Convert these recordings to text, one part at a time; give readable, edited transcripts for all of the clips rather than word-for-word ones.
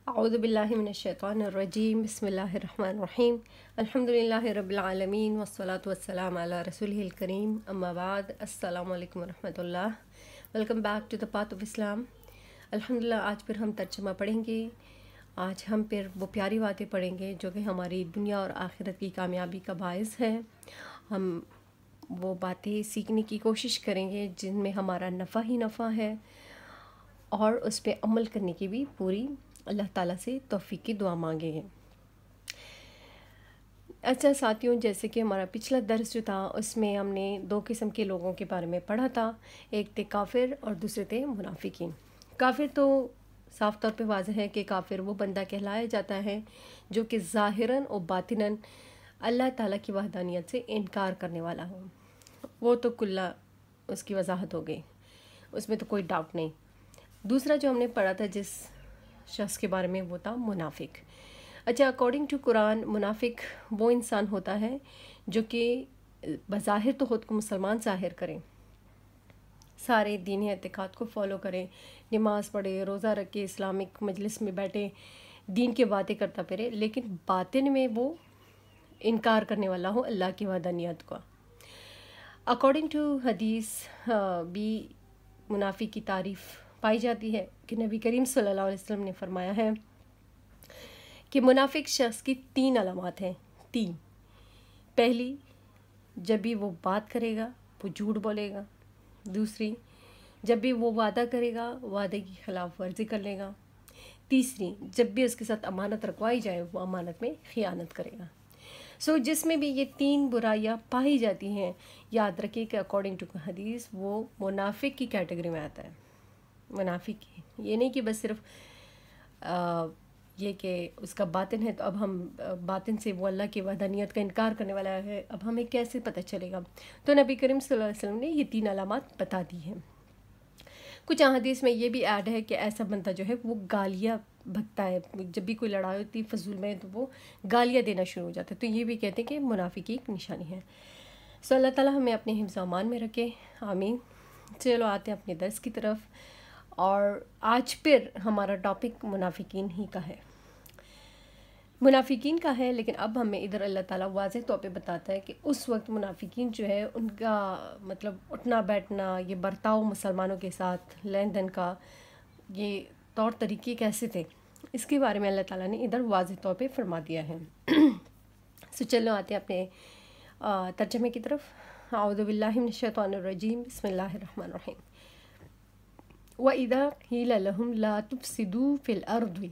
اعوذ باللہ من الشیطان الرجیم بسم اللہ الرحمن الرحیم الحمدللہ رب العالمین والصلاة والسلام علی رسولہ الکریم اما بعد السلام علیکم ورحمۃ اللہ. Welcome back to the path of Islam. الحمدللہ آج پھر ہم ترجمہ پڑھیں گے. آج ہم پھر وہ پیاری باتیں پڑھیں گے جو کہ ہماری دنیا اور آخرت کی کامیابی کا باعث ہے. ہم وہ باتیں سیکھنے کی کوشش کریں گے جن میں ہمارا نفع ہی نفع ہے اور اس پہ عمل کرنے کی بھی پوری اللہ تعالیٰ سے توفیق کی دعا مانگیں گے. اچھا ساتھیوں، جیسے کہ ہمارا پچھلا درس جو تھا اس میں ہم نے دو قسم کے لوگوں کے بارے میں پڑھا تھا. ایک تھے کافر اور دوسرے تھے منافقین. کافر تو صاف طور پہ واضح ہے کہ کافر وہ بندہ کہلایا جاتا ہے جو کہ ظاہراً و باطناً اللہ تعالیٰ کی وحدانیت سے انکار کرنے والا ہو. وہ تو کلا اس کی وضاحت ہو گئی، اس میں تو کوئی ڈاؤٹ نہیں. دوسرا جو ہم نے پڑھا تھا جس شخص کے بارے میں وہ تھا منافق. اچھا، اکارڈنگ ٹو قرآن منافق وہ انسان ہوتا ہے جو کہ بظاہر تو خود کو مسلمان ظاہر کریں، سارے دین اعتقاد کو فالو کریں، نماز پڑھے، روزہ رکھے، اسلامک مجلس میں بیٹھے، دین کی باتیں کرتا پھرے، لیکن باطن میں وہ انکار کرنے والا ہو اللہ کی وحدانیت کا. اکارڈنگ ٹو حدیث بھی منافق کی تعریف پائی جاتی ہے کہ نبی کریم صلی اللہ علیہ وسلم نے فرمایا ہے کہ منافق شخص کی 3 علامات ہیں. 3. پہلی، جب بھی وہ بات کرے گا وہ جھوٹ بولے گا. دوسری، جب بھی وہ وعدہ کرے گا وعدے کی خلاف ورزی کر لے گا. تیسری، جب بھی اس کے ساتھ امانت رکھوائی جائے وہ امانت میں خیانت کرے گا. جس میں بھی یہ 3 برائیاں پائی جاتی ہیں، یاد رکھیے کہ اکارڈنگ ٹو حدیث وہ منافق کی کیٹیگری میں آتا ہے. منافق یہ نہیں کہ بس صرف یہ کہ اس کا باطن ہے تو اب ہم باطن سے وہ اللہ کی وحدانیت کا انکار کرنے والا ہے، اب ہمیں کیسے پتہ چلے گا؟ تو نبی کریم صلی اللہ علیہ وسلم نے یہ 3 علامات بتا دی ہیں. کچھ احادیث میں یہ بھی ایڈ ہے کہ ایسا بندہ جو ہے وہ گالیاں بکتا ہے، جب بھی کوئی لڑائی ہوتی فضول میں تو وہ گالیاں دینا شروع ہو جاتا ہے. تو یہ بھی کہتے ہیں کہ منافق کی ایک نشانی ہے. اللہ تعالیٰ ہمیں اپنے حفظ و امان میں رکھے، آمین. چلو آتے ہیں اپنے درس کی طرف، اور آج پھر ہمارا ٹاپک منافقین ہی کا ہے. منافقین کا ہے، لیکن اب ہمیں ادھر اللہ تعالیٰ واضح طور پہ بتاتا ہے کہ اس وقت منافقین جو ہے ان کا مطلب اٹھنا بیٹھنا، یہ برتاؤ مسلمانوں کے ساتھ لین دین کا، یہ طور طریقے کیسے تھے، اس کے بارے میں اللہ تعالیٰ نے ادھر واضح طور پہ فرما دیا ہے. چلو آتے ہیں اپنے ترجمے کی طرف. اعوذ باللہ من الشیطان الرجیم بسم اللہ الرحمن الرحیم. وَإِذَا قِيلَ لَهُمْ لَا تُفْسِدُوا فِي الْأَرْضِ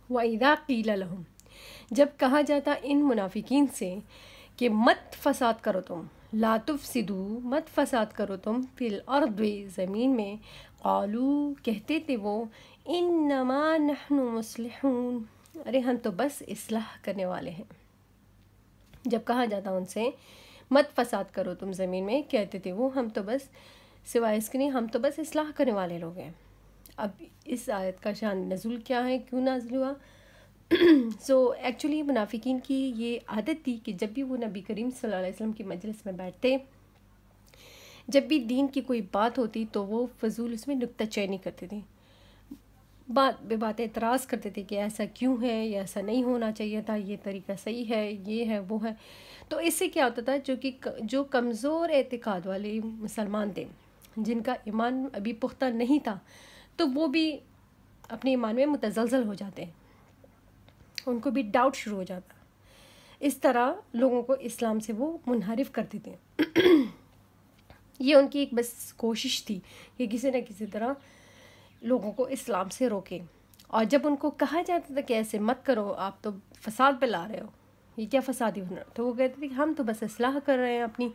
وَإِذَا قِيلَ لَهُمْ، جب کہا جاتا ان منافقین سے کہ مت فساد کرو تم، لا تفسدوا مت فساد کرو تم، فی الارض زمین میں، قالوا کہتے تھے وہ، انما نحن مصلحون، ارے ہم تو بس اصلاح کرنے والے ہیں. جب کہا جاتا ان سے مت فساد کرو تم زمین میں، کہتے تھے وہ ہم تو بس سوائے اس کے نہیں، ہم تو بس اصلاح کرنے والے لوگ ہیں. اب اس آیت کا شان نزول کیا ہے، کیوں نازل ہوا؟ ایکچولی منافقین کی یہ عادت تھی کہ جب بھی وہ نبی کریم صلی اللہ علیہ وسلم کی مجلس میں بیٹھتے، جب بھی دین کی کوئی بات ہوتی تو وہ فضول اس میں نکتہ چینی کرتے تھے، بات بے بات اعتراض کرتے تھے کہ ایسا کیوں ہے، یا ایسا نہیں ہونا چاہیے تھا، یہ طریقہ صحیح ہے، یہ ہے وہ ہے. تو اس سے کیا ہوتا تھا، جو کمزور اعتقاد والے مسلمان تھے، جن کا ایمان ابھی پختہ نہیں تھا، تو وہ بھی اپنے ایمان میں متزلزل ہو جاتے ہیں، ان کو بھی ڈاؤٹ شروع ہو جاتا. اس طرح لوگوں کو اسلام سے وہ منحرف کرتے تھے. یہ ان کی ایک بس کوشش تھی کہ کسی نہ کسی طرح لوگوں کو اسلام سے روکے. اور جب ان کو کہا جاتا تھا کہ ایسے مت کرو، آپ تو فساد پہ لا رہے ہو، یہ کیا فسادی ہنر، تو وہ کہتے تھے کہ ہم تو بس اصلاح کر رہے ہیں اپنی،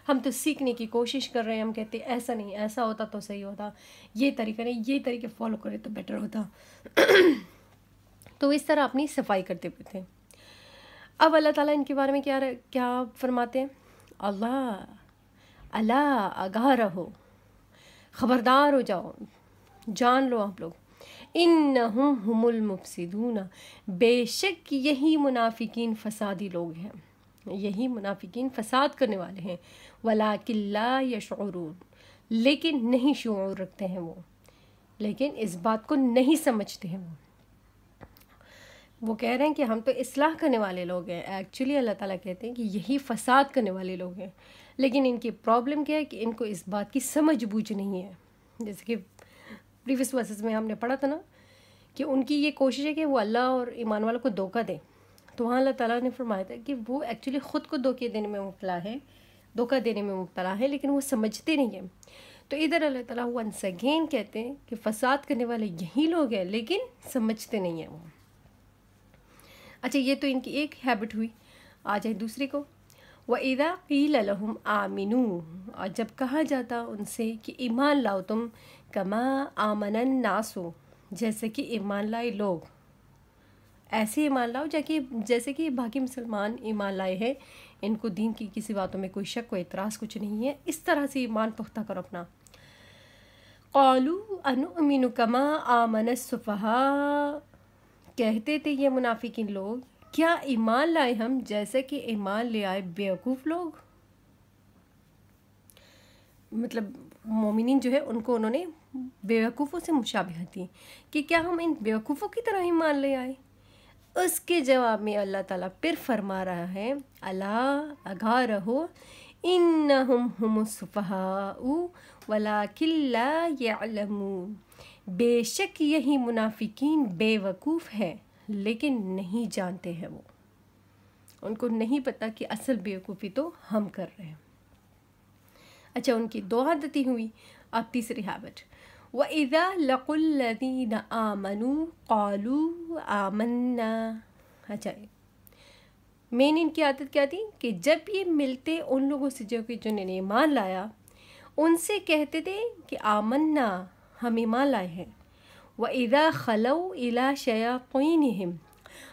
ہم تو سیکھنے کی کوشش کر رہے ہیں. ہم کہتے ہیں ایسا نہیں، ایسا ہوتا تو صحیح ہوتا، یہ طریقہ نہیں، یہ طریقے فالو کرے تو بیٹر ہوتا. تو اس طرح اپنی صفائی کرتے ہوئے تھے. اب اللہ تعالیٰ ان کے بارے میں کیا فرماتے ہیں؟ اللہ آگاہ رہو، خبردار ہو جاؤ، جان لو آپ لوگ، انہم ہم المفسدون، بے شک یہی منافقین فسادی لوگ ہیں، یہی منافقین فساد کرنے والے ہیں. ولکن لا یشعرون، لیکن نہیں شعور رکھتے ہیں وہ، لیکن اس بات کو نہیں سمجھتے ہیں وہ. وہ کہہ رہے ہیں کہ ہم تو اصلاح کرنے والے لوگ ہیں. ایکچولی اللہ تعالیٰ کہتے ہیں کہ یہی فساد کرنے والے لوگ ہیں. لیکن ان کی پرابلم کیا ہے کہ ان کو اس بات کی سمجھ بوجھ نہیں ہے. جیسے کہ پریویس ورسز میں ہم نے پڑھا تھا نا کہ ان کی یہ کوشش ہے کہ وہ اللہ اور ایمان والوں کو دھوکہ دیں. تو وہاں اللہ تعالیٰ نے فرمایا تھا کہ وہ ایکچولی خود کو دھوکے دینے میں مبتلا ہے، دھوکہ دینے میں مبتلا ہے، لیکن وہ سمجھتے نہیں ہیں. تو ادھر اللہ تعالیٰ ونس اگین کہتے ہیں کہ فساد کرنے والے یہی لوگ ہیں لیکن سمجھتے نہیں ہیں وہ. اچھا، یہ تو ان کی ایک ہیبٹ ہوئی. آ جائیں دوسری کو. وَإِذَا قِيلَ لَهُمْ آمِنُوا، اور جب کہا جاتا ان سے کہ ایمان لاؤ تم، كَمَا آمَنَ النَّاسُ، جیسے کہ ایمان لائے لوگ، ایسے ایمان لاؤ جیسے کہ باقی مسلمان ایمان لائے ہیں، ان کو دین کی کسی باتوں میں کوئی شک و اعتراض کچھ نہیں ہے، اس طرح سے ایمان پختہ کرو اپنا. قَالُوا أَنُؤْمِنُ كَمَا آمَنَ السُّفَهَاءُ، کہتے تھے یہ منافقین لوگ، کیا ایمان لائے ہم جیسے کہ ایمان لے آئے بیوقوف لوگ. مطلب مومنین جو ہے ان کو انہوں نے بیوقوفوں سے مشابہت دی کہ کیا ہم ان بیوقوفوں کی طرح ایمان لے آئے. اس کے جواب میں اللہ تعالیٰ پھر فرما رہا ہے، الا آگاہ رہو، انہم ہم السفہاء ولکن لا یعلمون، بے شک یہی منافقین بے وقوف ہے لیکن نہیں جانتے ہیں. وہ ان کو نہیں پتہ کہ اصل بیوقوفی تو ہم کر رہے ہیں. اچھا، ان کی دو عادتیں ہوئی. اب تیسری ہیبٹ، وَإِذَا لَقُوا الَّذِينَ آمَنُوا قَالُوا آمَنَّا. اچھا، مین ان کی عادت کیا تھی کہ جب یہ ملتے ان لوگوں سے جو کہ جنہوں نے ایمان لایا، ان سے کہتے تھے کہ آمنا، ہم ایمان لائے ہیں. وَإِذَا خَلَوْا إِلَى شَيَاطِينِهِمْ،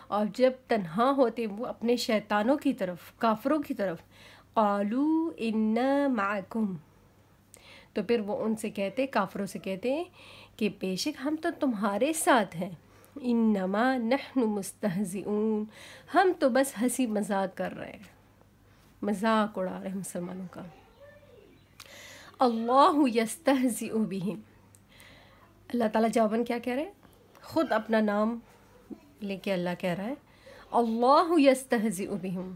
اور جب تنہا ہوتے وہ اپنے شیطانوں کی طرف، کافروں کی طرف، قَالُوا إِنَّا مَعَكُمْ، تو پھر وہ ان سے کہتے، کافروں سے کہتے ہیں کہ بے شک ہم تو تمہارے ساتھ ہیں. انما نحن مستہزئون، ہم تو بس ہنسی مذاق کر رہے ہیں، مذاق اڑا رہے ہیں مسلمانوں کا. اللہ یستہزئ بہم، اللہ تعالیٰ جواباً کیا کہہ رہے ہیں؟ خود اپنا نام لے کے اللہ کہہ رہا ہے، اللہ یستہزئ بہم،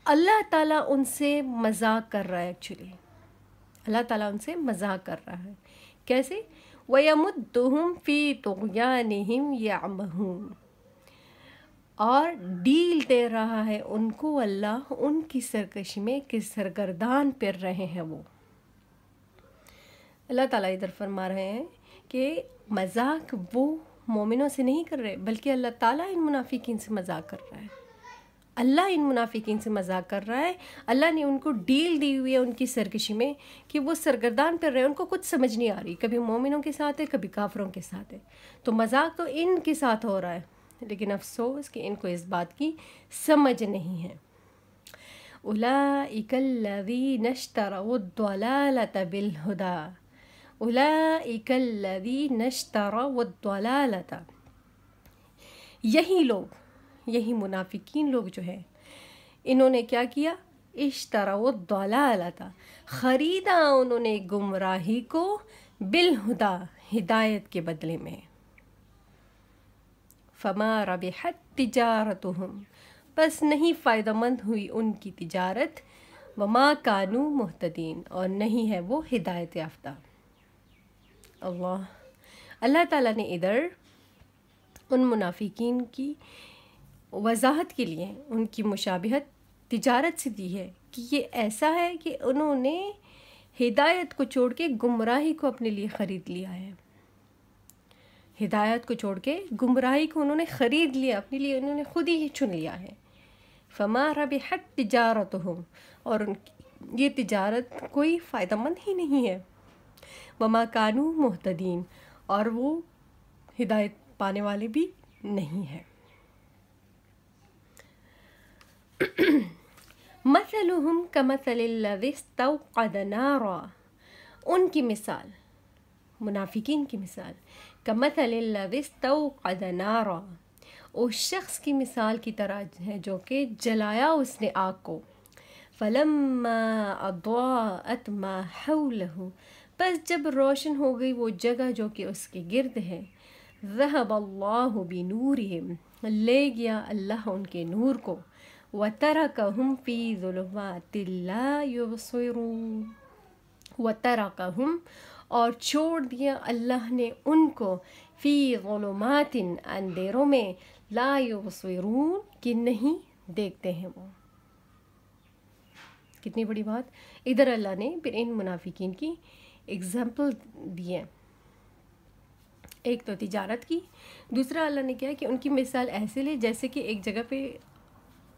اللہ تعالیٰ ان سے مذاق کر رہا ہے. ایکچولی اللہ تعالیٰ ان سے مذاق کر رہا ہے. کیسے؟ وَيَمُدُّهُمْ فِي طُغْيَانِهِمْ يَعْمَهُونَ، اور ڈیل دے رہا ہے ان کو اللہ ان کی سرکشی میں کہ سرگردان پھر رہے ہیں وہ. اللہ تعالیٰ ادھر فرما رہے ہیں کہ مذاق وہ مومنوں سے نہیں کر رہے، بلکہ اللہ تعالیٰ ان منافقین سے مذاق کر رہا ہے. اللہ ان منافقین سے مذاق کر رہا ہے. اللہ نے ان کو ڈیل دی ہوئی ہے ان کی سرکشی میں کہ وہ سرگردان پر رہے، ان کو کچھ سمجھ نہیں آ رہی، کبھی مومنوں کے ساتھ ہے کبھی کافروں کے ساتھ ہے. تو مذاق تو ان کے ساتھ ہو رہا ہے، لیکن افسوس کہ ان کو اس بات کی سمجھ نہیں ہے. اولئک الذین اشتروا الضلالۃ بالہدی، اولئک الذین اشتروا الضلالۃ، یہی لوگ، یہی منافقین لوگ جو ہیں، انہوں نے کیا کیا؟ اشتروا الضلالۃ، خریدا انہوں نے گمراہی کو، بالہدی، ہدایت کے بدلے میں. فما ربحت تجارتہم، بس نہیں فائدہ مند ہوئی ان کی تجارت، وما کانوا مہتدین، اور نہیں ہے وہ ہدایت یافتہ. اللہ تعالیٰ نے ادھر ان منافقین کی وضاحت کے لیے ان کی مشابہت تجارت سے دی ہے کہ یہ ایسا ہے کہ انہوں نے ہدایت کو چھوڑ کے گمراہی کو اپنے لیے خرید لیا ہے. ہدایت کو چھوڑ کے گمراہی کو انہوں نے خرید لیا اپنے لیے، انہوں نے خود ہی چن لیا ہے. فما ربحت تجارتہم، اور ان کی یہ تجارت کوئی فائدہ مند ہی نہیں ہے. وما کانوا مہتدین، اور وہ ہدایت پانے والے بھی نہیں ہیں. مثلہم کمثل الذی استوقد نارا، ان کی مثال، منافقین کی مثال، کمثل الذی استوقد نارا، اس شخص کی مثال کی طرح ہے جو کہ جلایا اس نے آگ کو. فلما اضاءت ما حولہ، بس جب روشن ہو گئی وہ جگہ جو کہ اس کے گرد ہے، ذہب اللہ بنورہم، لے گیا اللہ ان کے نور کو، وترکہم فی ظلمات لا یبصرون، وترکہم اور چھوڑ دیا اللہ نے ان کو، فی ظلمات اندھیروں میں، لا یبصرون کہ نہیں دیکھتے ہیں وہ۔ کتنی بڑی بات۔ ادھر اللہ نے پھر ان منافقین کی اگزامپل دی ہے، ایک تو تجارت کی، دوسرا اللہ نے کیا کہ ان کی مثال ایسے لے جیسے کہ ایک جگہ پہ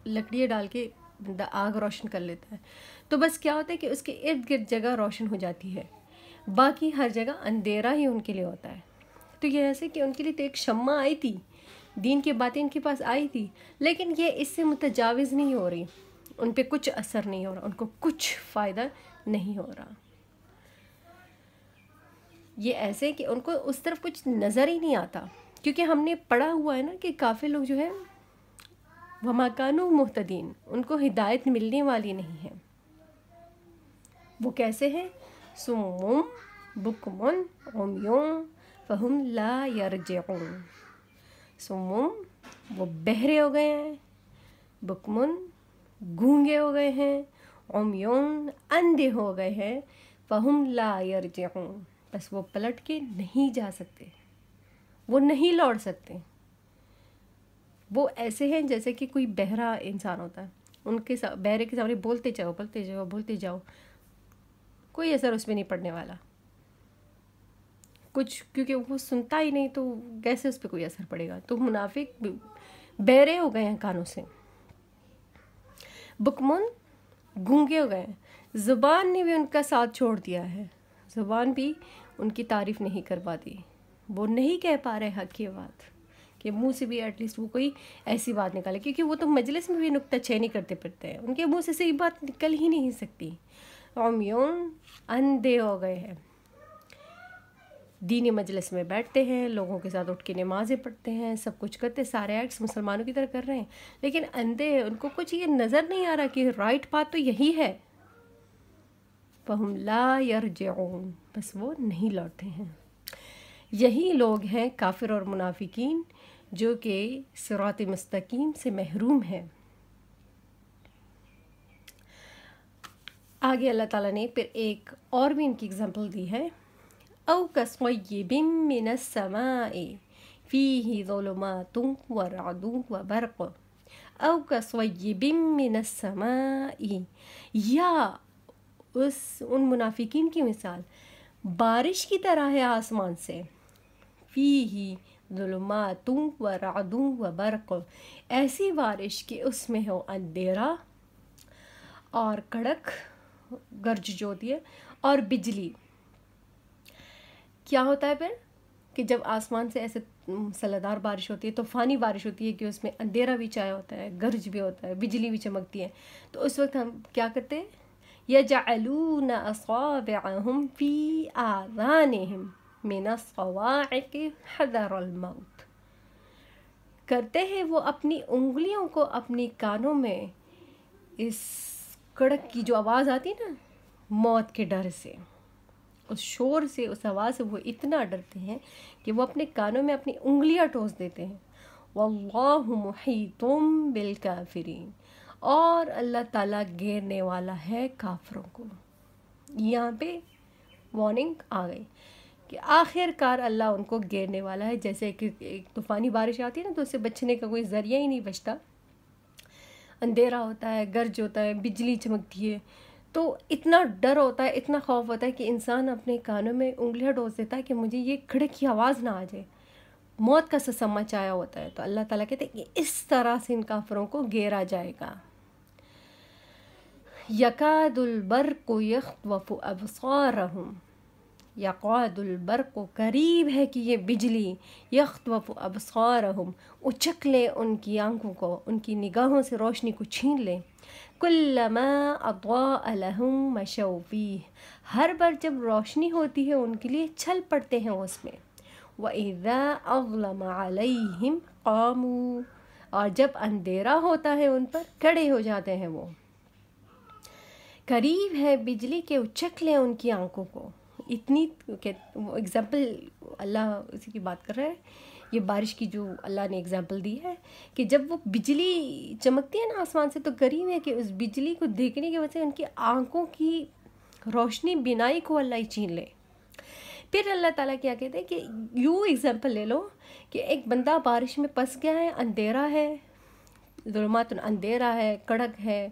لکڑیاں ڈال کے بندہ آگ روشن کر لیتا ہے، تو بس کیا ہوتا ہے کہ اس کے ارد گرد جگہ روشن ہو جاتی ہے، باقی ہر جگہ اندھیرا ہی ان کے لیے ہوتا ہے۔ تو یہ ایسے کہ ان کے لیے تو ایک شمع آئی تھی، دین کی باتیں ان کے پاس آئی تھی، لیکن یہ اس سے متجاوز نہیں ہو رہی، ان پہ کچھ اثر نہیں ہو رہا، ان کو کچھ فائدہ نہیں ہو رہا۔ یہ ایسے کہ ان کو اس طرف کچھ نظر ہی نہیں آتا، کیونکہ ہم نے پڑھا ہوا ہے نا کہ کافر لوگ جو ہے وما کانوا مہتدین، ان کو ہدایت ملنے والی نہیں ہے۔ وہ کیسے ہیں؟ صم بکم عمی فہم لا یرجعون، صم وہ بہرے ہو گئے ہیں، بکمن گونگے ہو گئے ہیں، عمیون اندھے ہو گئے ہیں، فہم لا یرجعون بس وہ پلٹ کے نہیں جا سکتے، وہ نہیں لوٹ سکتے۔ وہ ایسے ہیں جیسے کہ کوئی بہرا انسان ہوتا ہے، ان کے بہرے کے سامنے بولتے جاؤ بولتے جاؤ بولتے جاؤ، کوئی اثر اس پہ نہیں پڑنے والا کچھ، کیونکہ وہ سنتا ہی نہیں تو کیسے اس پہ کوئی اثر پڑے گا۔ تو منافق بہرے ہو گئے ہیں کانوں سے، بکمن گونگے ہو گئے ہیں، زبان نے بھی ان کا ساتھ چھوڑ دیا ہے، زبان بھی ان کی تعریف نہیں کر پاتی، وہ نہیں کہہ پا رہے حق کی بات، کہ منہ سے بھی ایٹ لیسٹ وہ کوئی ایسی بات نکالے، کیونکہ وہ تو مجلس میں بھی نکتہ چینی کرتے پھرتے ہیں، ان کے منہ سے صحیح بات نکل ہی نہیں سکتی۔ عمیون اندھے ہو گئے ہیں، دینی مجلس میں بیٹھتے ہیں، لوگوں کے ساتھ اٹھ کے نمازیں پڑھتے ہیں، سب کچھ کرتے، سارے ایکٹس مسلمانوں کی طرح کر رہے ہیں، لیکن اندھے ہیں، ان کو کچھ یہ نظر نہیں آ رہا کہ رائٹ بات تو یہی ہے۔ فہم لا یرجعون بس وہ نہیں لوٹتے ہیں۔ یہی لوگ ہیں کافر اور منافقین جو کہ صراط مستقیم سے محروم ہیں۔ آگے اللہ تعالیٰ نے پھر ایک اور بھی ان کی اگزامپل دی ہے، او کصیب من السماء فیہ ظلمات ورعد وبرق، او کصیب من السماء، یا ان منافقین کی مثال بارش کی طرح ہے آسمان سے، فیہ ظلمات ورعد وبرق، ایسی بارش کہ اس میں ہو اندھیرا اور کڑک گرج جو ہوتی ہے اور بجلی۔ کیا ہوتا ہے پھر کہ جب آسمان سے ایسے مسلسل بارش ہوتی ہے، طوفانی بارش ہوتی ہے کہ اس میں اندھیرا بھی چھایا ہوتا ہے، گرج بھی ہوتا ہے، بجلی بھی چمکتی ہے، تو اس وقت ہم کیا کرتے ہیں؟ یجعلون اصابعهم فی آذانہم من الصواعق حذر الموت، کرتے ہیں وہ اپنی انگلیوں کو اپنی کانوں میں، اس کڑک کی جو آواز آتی ہے نا موت کے ڈر سے، اس شور سے، اس آواز سے وہ اتنا ڈرتے ہیں کہ وہ اپنے کانوں میں اپنی انگلیاں ٹھونس دیتے ہیں۔ واللہ محیط بالکافرین، اور اللہ تعالیٰ گھیرنے والا ہے کافروں کو۔ یہاں پہ وارننگ آ گئی کہ آخر کار اللہ ان کو گھیرنے والا ہے، جیسے کہ ایک طوفانی بارش آتی ہے نا تو اس سے بچنے کا کوئی ذریعہ ہی نہیں بچتا، اندھیرا ہوتا ہے، گرج ہوتا ہے، بجلی چمکتی ہے، تو اتنا ڈر ہوتا ہے، اتنا خوف ہوتا ہے کہ انسان اپنے کانوں میں انگلیاں ڈوز دیتا ہے کہ مجھے یہ کھڑک کی آواز نہ آ جائے، موت کا سا سماچ آیا ہوتا ہے۔ تو اللہ تعالیٰ کہتے ہیں کہ اس طرح سے ان کافروں کو گھیرا جائے گا۔ یکاد البرق یخطف ابصارہم، یکاد البرق قریب ہے کہ یہ بجلی، یخطف ابصارہم اچک لے ان کی آنکھوں کو، ان کی نگاہوں سے روشنی کو چھین لے، کلما اضاء لہم مشوا فیہ، ہر بار جب روشنی ہوتی ہے ان کے لیے چل پڑتے ہیں اس میں، وَإِذَا أَظْلَمَ عَلَيْهِمْ قَامُوا، اور جب اندھیرا ہوتا ہے ان پر کھڑے ہو جاتے ہیں وہ۔ قریب ہے بجلی کے اچک لیں ان کی آنکھوں کو، اتنی اگزامپل اللہ اسی کی بات کر رہا ہے یہ بارش کی جو اللہ نے اگزامپل دی ہے کہ جب وہ بجلی چمکتی ہے نا آسمان سے، تو قریب ہے کہ اس بجلی کو دیکھنے کی وجہ سے ان کی آنکھوں کی روشنی بینائی کو اللہ ہی چھین لے۔ پھر اللہ تعالیٰ کیا کہتے ہیں کہ یوں ایگزامپل لے لو کہ ایک بندہ بارش میں پھنس گیا ہے، اندھیرا ہے، ظلمات، اندھیرا ہے، کڑک ہے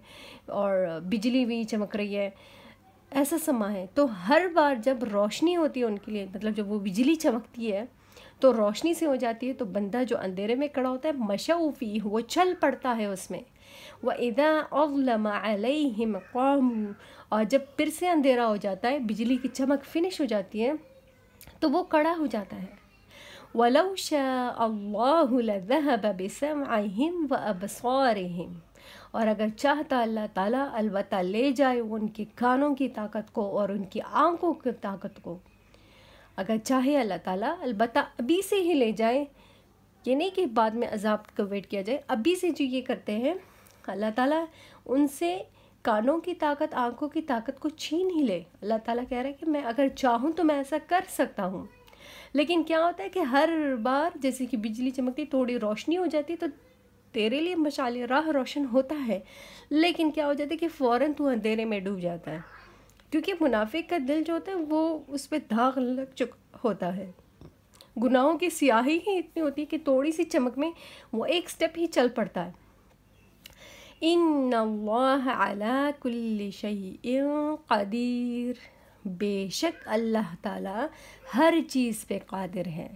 اور بجلی بھی چمک رہی ہے، ایسا سما ہے، تو ہر بار جب روشنی ہوتی ہے ان کے لیے، مطلب جب وہ بجلی چمکتی ہے تو روشنی سے ہو جاتی ہے، تو بندہ جو اندھیرے میں کھڑا ہوتا ہے مشوا فیہ، وہ چل پڑتا ہے اس میں، وَإِذَا أَظْلَمَ عَلَيْهِمْ قَامُوا، اور جب پھر سے اندھیرا ہو جاتا ہے، بجلی کی چمک فنش ہو جاتی ہے تو وہ کھڑا ہو جاتا ہے۔ وَلَوْ شَاءَ اللَّهُ لَذَهَبَ بِسَمْعِهِمْ وَأَبْصَارِهِمْ، اور اگر چاہتا اللہ تعالیٰ البتہ لے جائے ان کے کانوں کی طاقت کو اور ان کی آنکھوں کی طاقت کو، اگر چاہے اللہ تعالیٰ البتہ ابھی سے ہی لے جائے، یہ نہیں کہ بعد میں عذاب کو ویٹ کیا جائے، ابھی سے جو یہ کرتے ہیں اللہ تعالیٰ ان سے کانوں کی طاقت، آنکھوں کی طاقت کو چھین ہی لے۔ اللہ تعالیٰ کہہ رہا ہے کہ میں اگر چاہوں تو میں ایسا کر سکتا ہوں، لیکن کیا ہوتا ہے کہ ہر بار جیسے کہ بجلی چمکتی، تھوڑی روشنی ہو جاتی تو تیرے لیے مشعل راہ روشن ہوتا ہے، لیکن کیا ہو جاتا ہے کہ فوراً تو اندھیرے میں ڈوب جاتا ہے، کیونکہ منافق کا دل جو ہوتا ہے وہ اس پہ داغ لگ چکا ہوتا ہے، گناہوں کی سیاہی ہی اتنی ہوتی ہے کہ تھوڑی سی چمک میں وہ ایک سٹیپ ہی چل پڑتا ہے۔ ان اللہ علی کل شیء قدیر، بے شک اللہ تعالیٰ ہر چیز پہ قادر ہے،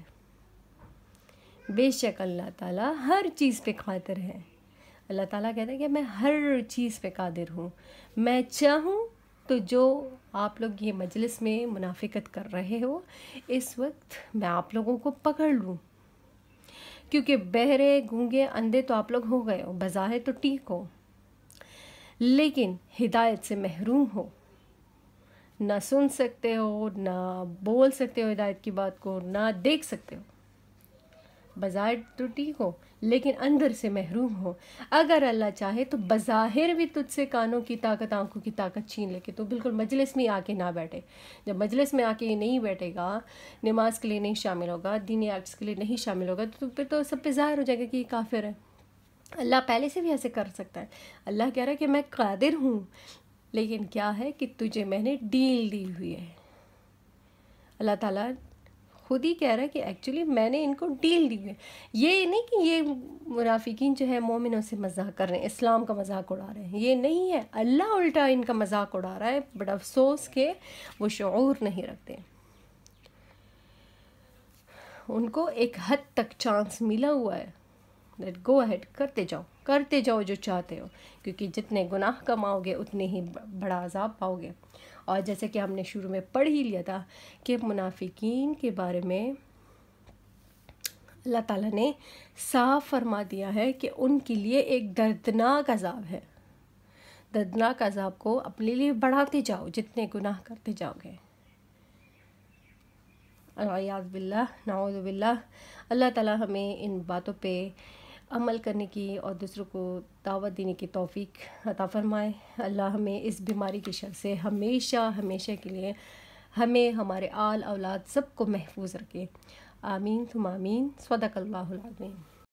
بے شک اللہ تعالیٰ ہر چیز پہ قادر ہے۔ اللہ تعالیٰ کہتا ہے کہ میں ہر چیز پہ قادر ہوں، میں چاہوں تو جو آپ لوگ یہ مجلس میں منافقت کر رہے ہو اس وقت میں آپ لوگوں کو پکڑ لوں، کیونکہ بہرے گونگے اندھے تو آپ لوگ ہو گئے ہو، بظاہر تو ٹھیک ہو لیکن ہدایت سے محروم ہو، نہ سن سکتے ہو، نہ بول سکتے ہو ہدایت کی بات کو، نہ دیکھ سکتے ہو، بظاہر تو ٹھیک ہو لیکن اندر سے محروم ہو۔ اگر اللہ چاہے تو بظاہر بھی تجھ سے کانوں کی طاقت، آنکھوں کی طاقت چھین لے کے تو بالکل مجلس میں آ کے نہ بیٹھے۔ جب مجلس میں آ کے نہیں بیٹھے گا، نماز کے لیے نہیں شامل ہوگا، دینی ایکٹس کے لیے نہیں شامل ہوگا، تو پھر تو سب پہ ظاہر ہو جائے گا کہ یہ کافر ہے۔ اللہ پہلے سے بھی ایسے کر سکتا ہے۔ اللہ کہہ رہا ہے کہ میں قادر ہوں، لیکن کیا ہے کہ تجھے میں نے ڈیل دی ہوئی ہے۔ اللہ تعالیٰ خود ہی کہہ رہا ہے کہ ایکچولی میں نے ان کو ڈیل دی ہے۔ یہ نہیں کہ یہ منافقین جو ہے مومنوں سے مذاق کر رہے ہیں، اسلام کا مذاق اڑا رہے ہیں، یہ نہیں ہے، اللہ الٹا ان کا مذاق اڑا رہا ہے، بڑا افسوس کہ وہ شعور نہیں رکھتے۔ ان کو ایک حد تک چانس ملا ہوا ہے، گو اہیڈ، کرتے جاؤ جو چاہتے ہو، کیونکہ جتنے گناہ کماؤ گے اتنے ہی بڑا عذاب پاؤ گے۔ اور جیسے کہ ہم نے شروع میں پڑھ ہی لیا تھا کہ منافقین کے بارے میں اللہ تعالیٰ نے صاف فرما دیا ہے کہ ان کے لیے ایک دردناک عذاب ہے۔ دردناک عذاب کو اپنے لیے بڑھاتے جاؤ جتنے گناہ کرتے جاؤ گے۔ اعوذ باللہ، نعوذ باللہ۔ اللہ تعالیٰ ہمیں ان باتوں پہ عمل کرنے کی اور دوسروں کو دعوت دینے کی توفیق عطا فرمائے۔ اللہ ہمیں اس بیماری کی شر سے ہمیشہ کے لیے ہمیں، ہمارے آل اولاد سب کو محفوظ رکھے۔ آمین ثم آمین۔ صدق اللہ العظیم۔